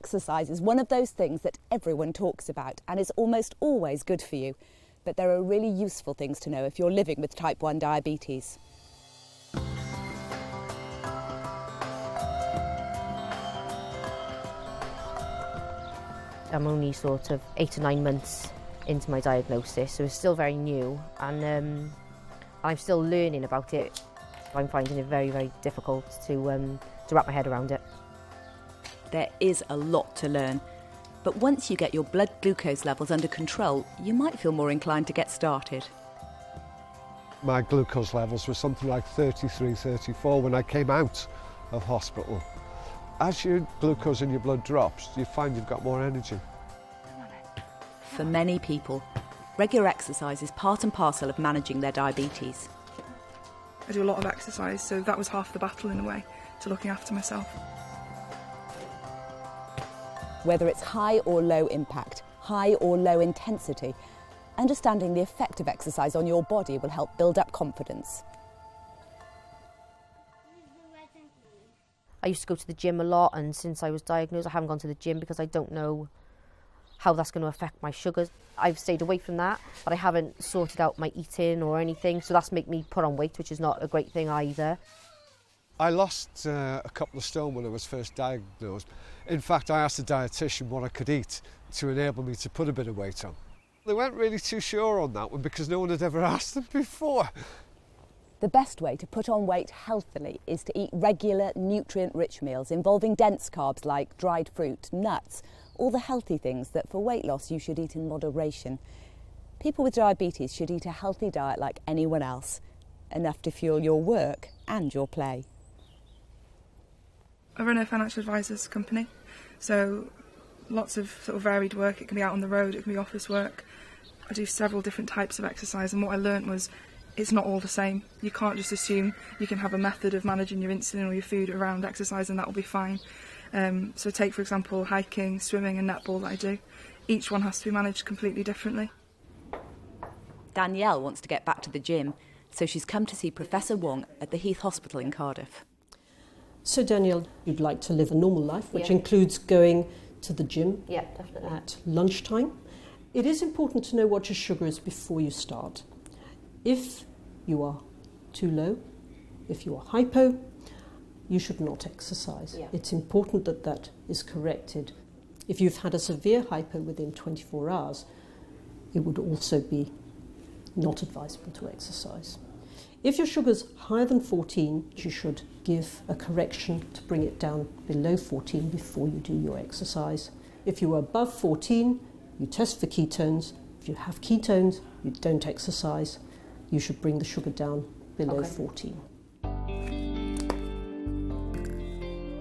Exercise is one of those things that everyone talks about and is almost always good for you. But there are really useful things to know if you're living with type 1 diabetes. I'm only sort of 8 or 9 months into my diagnosis, so it's still very new, and I'm still learning about it. I'm finding it very, very difficult to wrap my head around it. There is a lot to learn, but once you get your blood glucose levels under control, you might feel more inclined to get started. My glucose levels were something like 33, 34 when I came out of hospital. As your glucose in your blood drops, you find you've got more energy. For many people, regular exercise is part and parcel of managing their diabetes. I do a lot of exercise, so that was half the battle in a way, to looking after myself. Whether it's high or low impact, high or low intensity, understanding the effect of exercise on your body will help build up confidence. I used to go to the gym a lot, and since I was diagnosed, I haven't gone to the gym because I don't know how that's going to affect my sugars. I've stayed away from that, but I haven't sorted out my eating or anything, so that's made me put on weight, which is not a great thing either. I lost a couple of stone when I was first diagnosed. In fact, I asked the dietitian what I could eat to enable me to put a bit of weight on. They weren't really too sure on that one because no one had ever asked them before. The best way to put on weight healthily is to eat regular, nutrient-rich meals involving dense carbs like dried fruit, nuts, all the healthy things that for weight loss you should eat in moderation. People with diabetes should eat a healthy diet like anyone else, enough to fuel your work and your play. I run a financial advisors company, so lots of sort of varied work. It can be out on the road, it can be office work. I do several different types of exercise, and what I learnt was it's not all the same. You can't just assume you can have a method of managing your insulin or your food around exercise and that will be fine. So take, for example, hiking, swimming and netball that I do. Each one has to be managed completely differently. Danielle wants to get back to the gym, so she's come to see Professor Wong at the Heath Hospital in Cardiff. So Danielle, you'd like to live a normal life, which includes going to the gym at lunchtime. It is important to know what your sugar is before you start. If you are too low, if you are hypo, you should not exercise. Yeah. It's important that that is corrected. If you've had a severe hypo within 24 hours, it would also be not advisable to exercise. If your sugar's higher than 14, you should give a correction to bring it down below 14 before you do your exercise. If you are above 14, you test for ketones. If you have ketones, you don't exercise. You should bring the sugar down below 14.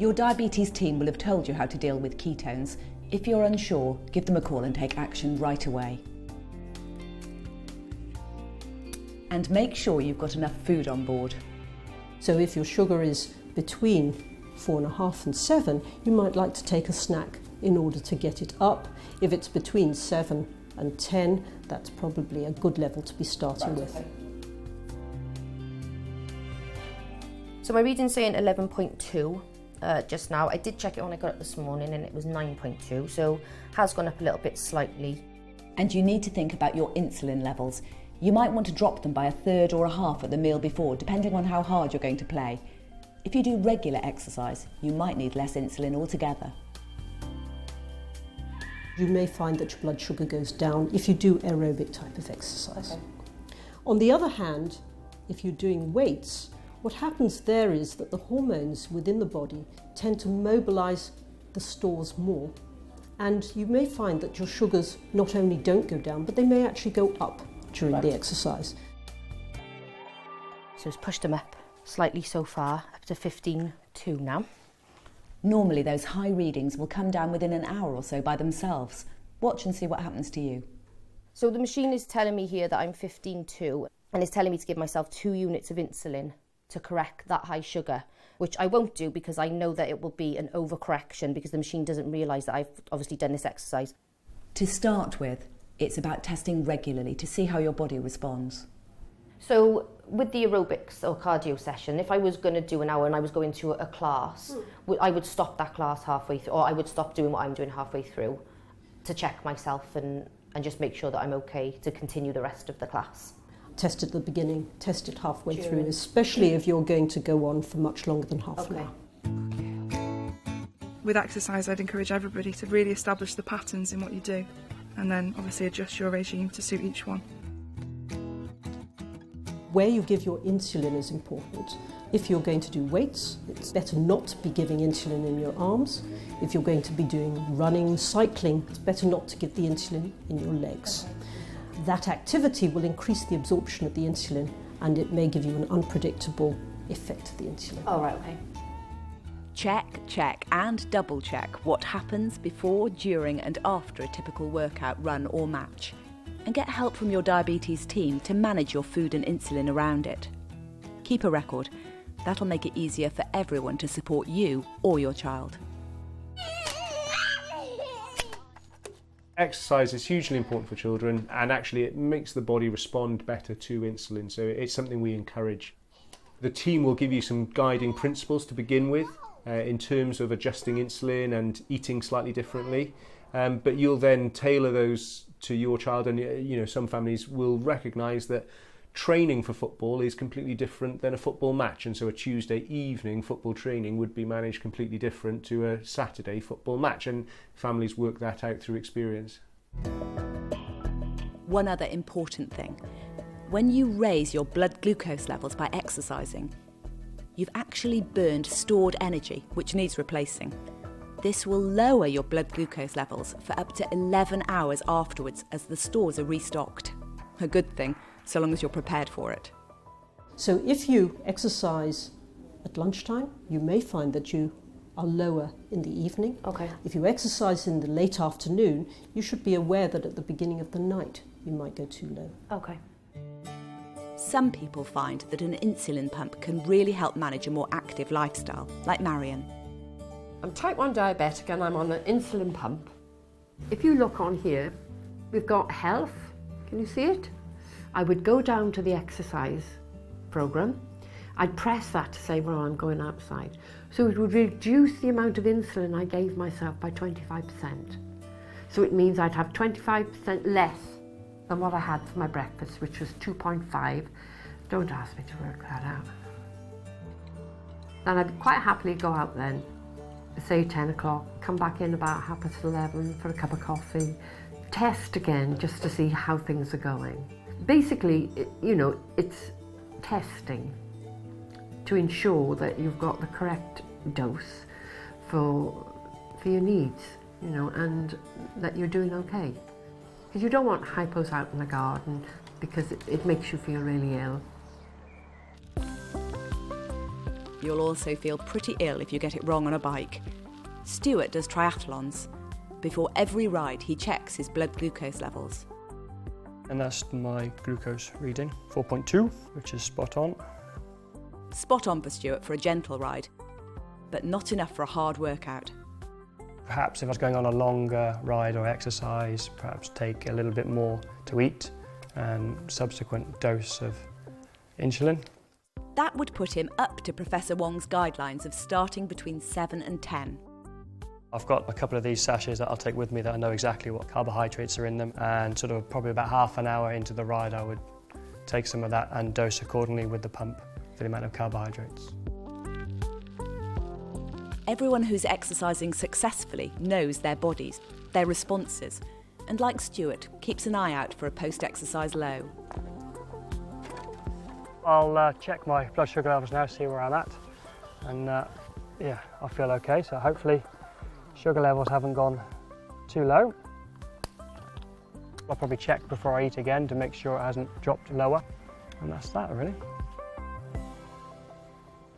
Your diabetes team will have told you how to deal with ketones. If you're unsure, give them a call and take action right away. And make sure you've got enough food on board. So if your sugar is between 4.5 and 7, you might like to take a snack in order to get it up. If it's between 7 and 10, that's probably a good level to be starting with. So my reading's saying 11.2 just now. I did check it when I got up this morning and it was 9.2, so has gone up a little bit slightly. And you need to think about your insulin levels. You might want to drop them by 1/3 or 1/2 at the meal before, depending on how hard you're going to play. If you do regular exercise, you might need less insulin altogether. You may find that your blood sugar goes down if you do aerobic type of exercise. Okay. On the other hand, if you're doing weights, what happens there is that the hormones within the body tend to mobilise the stores more, and you may find that your sugars not only don't go down, but they may actually go up during the exercise. So it's pushed them up slightly so far, up to 15.2 now. Normally those high readings will come down within an hour or so by themselves. Watch and see what happens to you. So the machine is telling me here that I'm 15.2 and it's telling me to give myself 2 units of insulin to correct that high sugar, which I won't do because I know that it will be an overcorrection because the machine doesn't realise that I've obviously done this exercise. To start with, it's about testing regularly to see how your body responds. So with the aerobics or cardio session, if I was going to do an hour and I was going to a class, I would stop that class halfway through, or I would stop doing what I'm doing halfway through to check myself and just make sure that I'm okay to continue the rest of the class. Test at the beginning, test it halfway through, especially if you're going to go on for much longer than half an hour. With exercise, I'd encourage everybody to really establish the patterns in what you do, and then obviously adjust your regime to suit each one. Where you give your insulin is important. If you're going to do weights, it's better not to be giving insulin in your arms. If you're going to be doing running, cycling, it's better not to give the insulin in your legs. That activity will increase the absorption of the insulin, and it may give you an unpredictable effect of the insulin. Oh, right, okay. Check and double check what happens before, during and after a typical workout, run or match. And get help from your diabetes team to manage your food and insulin around it. Keep a record. That'll make it easier for everyone to support you or your child. Exercise is hugely important for children, and actually it makes the body respond better to insulin, so it's something we encourage. The team will give you some guiding principles to begin with in terms of adjusting insulin and eating slightly differently, but you'll then tailor those to your child, and some families will recognise that training for football is completely different than a football match, and so a Tuesday evening football training would be managed completely different to a Saturday football match, and families work that out through experience. One other important thing. When you raise your blood glucose levels by exercising, you've actually burned stored energy, which needs replacing. This will lower your blood glucose levels for up to 11 hours afterwards as the stores are restocked. A good thing, so long as you're prepared for it. So if you exercise at lunchtime, you may find that you are lower in the evening. Okay. If you exercise in the late afternoon, you should be aware that at the beginning of the night you might go too low. Okay. Some people find that an insulin pump can really help manage a more active lifestyle, like Marion. I'm type 1 diabetic and I'm on an insulin pump. If you look on here, we've got health. Can you see it? I would go down to the exercise program. I'd press that to say, well, I'm going outside. So it would reduce the amount of insulin I gave myself by 25%. So it means I'd have 25% less than what I had for my breakfast, which was 2.5. Don't ask me to work that out. Then I'd quite happily go out then, say 10 o'clock, come back in about 11:30 for a cup of coffee, test again just to see how things are going. Basically, it's testing to ensure that you've got the correct dose for your needs, and that you're doing okay. Because you don't want hypos out in the garden because it makes you feel really ill. You'll also feel pretty ill if you get it wrong on a bike. Stuart does triathlons. Before every ride, he checks his blood glucose levels. And that's my glucose reading, 4.2, which is spot on. Spot on for Stuart for a gentle ride, but not enough for a hard workout. Perhaps if I was going on a longer ride or exercise, perhaps take a little bit more to eat and subsequent dose of insulin. That would put him up to Professor Wong's guidelines of starting between 7 and 10. I've got a couple of these sachets that I'll take with me that I know exactly what carbohydrates are in them, and sort of probably about half an hour into the ride I would take some of that and dose accordingly with the pump for the amount of carbohydrates. Everyone who's exercising successfully knows their bodies, their responses, and like Stuart, keeps an eye out for a post-exercise low. I'll check my blood sugar levels now, see where I'm at, and yeah, I feel okay, so hopefully sugar levels haven't gone too low. I'll probably check before I eat again to make sure it hasn't dropped lower, and that's that really.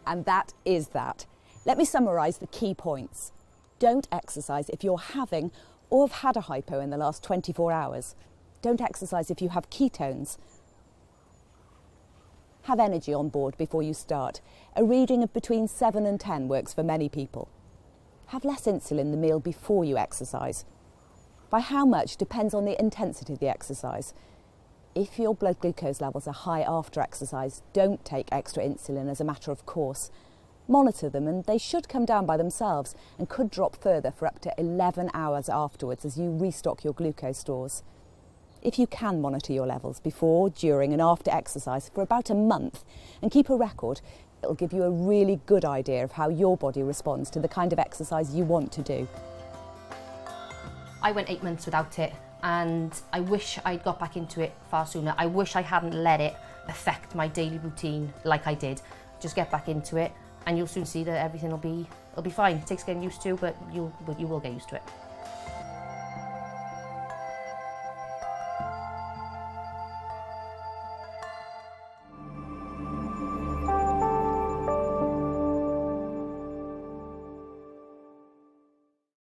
And that is that. Let me summarise the key points. Don't exercise if you're having or have had a hypo in the last 24 hours. Don't exercise if you have ketones. Have energy on board before you start. A reading of between 7 and 10 works for many people. Have less insulin the meal before you exercise. By how much depends on the intensity of the exercise. If your blood glucose levels are high after exercise, don't take extra insulin as a matter of course. Monitor them and they should come down by themselves and could drop further for up to 11 hours afterwards as you restock your glucose stores. If you can monitor your levels before, during and after exercise for about a month and keep a record, it'll give you a really good idea of how your body responds to the kind of exercise you want to do. I went 8 months without it and I wish I'd got back into it far sooner. I wish I hadn't let it affect my daily routine like I did. Just get back into it and you'll soon see that everything will be fine. It takes getting used to, but you will get used to it.